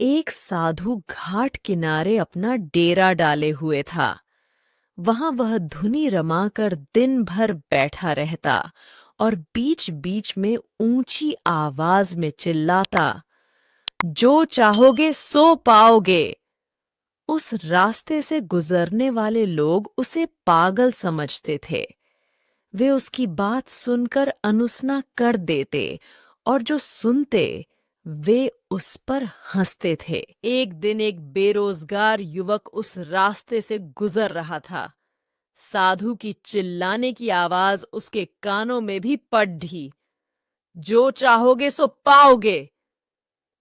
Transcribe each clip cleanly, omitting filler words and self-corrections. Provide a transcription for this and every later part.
एक साधु घाट किनारे अपना डेरा डाले हुए था। वहां वह धुनी रमाकर दिन भर बैठा रहता और बीच बीच में ऊंची आवाज में चिल्लाता, जो चाहोगे सो पाओगे। उस रास्ते से गुजरने वाले लोग उसे पागल समझते थे। वे उसकी बात सुनकर अनुसना कर देते और जो सुनते वे उस पर हंसते थे। एक दिन एक बेरोजगार युवक उस रास्ते से गुजर रहा था। साधु की चिल्लाने की आवाज उसके कानों में भी पड़ ढी। जो चाहोगे सो पाओगे,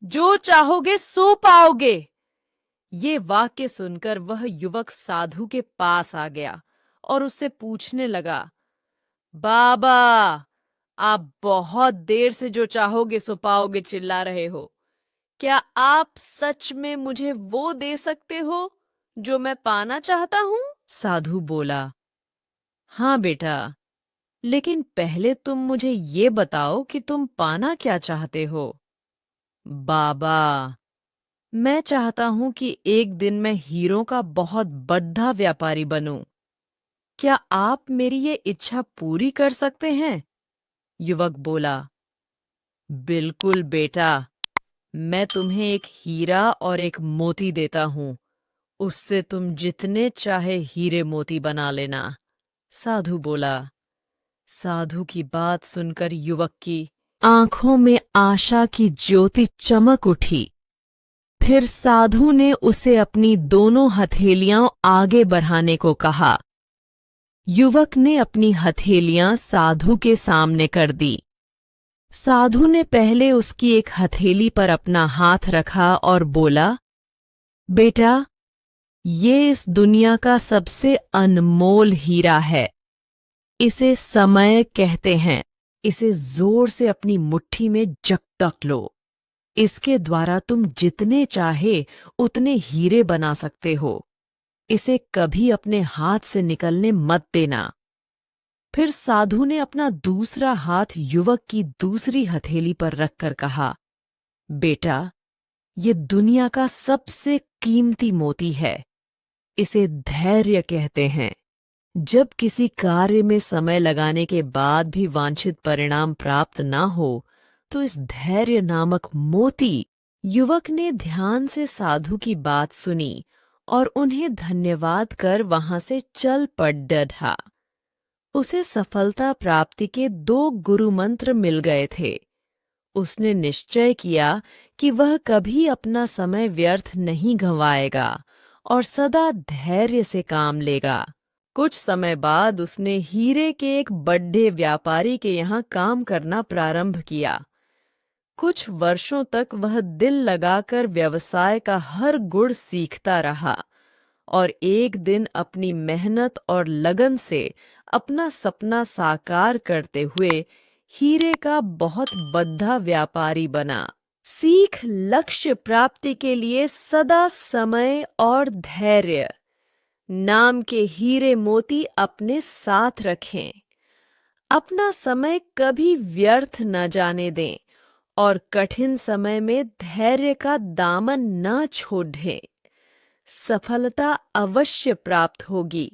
जो चाहोगे सो पाओगे। ये वाक्य सुनकर वह युवक साधु के पास आ गया और उससे पूछने लगा, बाबा, आप बहुत देर से जो चाहोगे सो पाओगे चिल्ला रहे हो। क्या आप सच में मुझे वो दे सकते हो जो मैं पाना चाहता हूं? साधु बोला, हाँ बेटा, लेकिन पहले तुम मुझे ये बताओ कि तुम पाना क्या चाहते हो। बाबा, मैं चाहता हूं कि एक दिन मैं हीरों का बहुत बड़ा व्यापारी बनूं। क्या आप मेरी ये इच्छा पूरी कर सकते हैं? युवक बोला, बिल्कुल बेटा, मैं तुम्हें एक हीरा और एक मोती देता हूं। उससे तुम जितने चाहे हीरे मोती बना लेना। साधु बोला। साधु की बात सुनकर युवक की आंखों में आशा की ज्योति चमक उठी। फिर साधु ने उसे अपनी दोनों हथेलियां आगे बढ़ाने को कहा। युवक ने अपनी हथेलियां साधु के सामने कर दी। साधु ने पहले उसकी एक हथेली पर अपना हाथ रखा और बोला, बेटा, ये इस दुनिया का सबसे अनमोल हीरा है। इसे समय कहते हैं। इसे जोर से अपनी मुट्ठी में जकतक लो। इसके द्वारा तुम जितने चाहे उतने हीरे बना सकते हो। इसे कभी अपने हाथ से निकलने मत देना। फिर साधु ने अपना दूसरा हाथ युवक की दूसरी हथेली पर रखकर कहा, बेटा, ये दुनिया का सबसे कीमती मोती है। इसे धैर्य कहते हैं। जब किसी कार्य में समय लगाने के बाद भी वांछित परिणाम प्राप्त ना हो, तो इस धैर्य नामक मोती। युवक ने ध्यान से साधु की बात सुनी और उन्हें धन्यवाद कर वहां से चल पड़ डा। उसे सफलता प्राप्ति के 2 गुरु मंत्र मिल गए थे। उसने निश्चय किया कि वह कभी अपना समय व्यर्थ नहीं गंवाएगा और सदा धैर्य से काम लेगा। कुछ समय बाद उसने हीरे के एक बड़े व्यापारी के यहाँ काम करना प्रारंभ किया। कुछ वर्षों तक वह दिल लगाकर व्यवसाय का हर गुण सीखता रहा और एक दिन अपनी मेहनत और लगन से अपना सपना साकार करते हुए हीरे का बहुत बड़ा व्यापारी बना। सीख लक्ष्य प्राप्ति के लिए सदा समय और धैर्य नाम के हीरे मोती अपने साथ रखें। अपना समय कभी व्यर्थ न जाने दें और कठिन समय में धैर्य का दामन न छोड़ें। सफलता अवश्य प्राप्त होगी।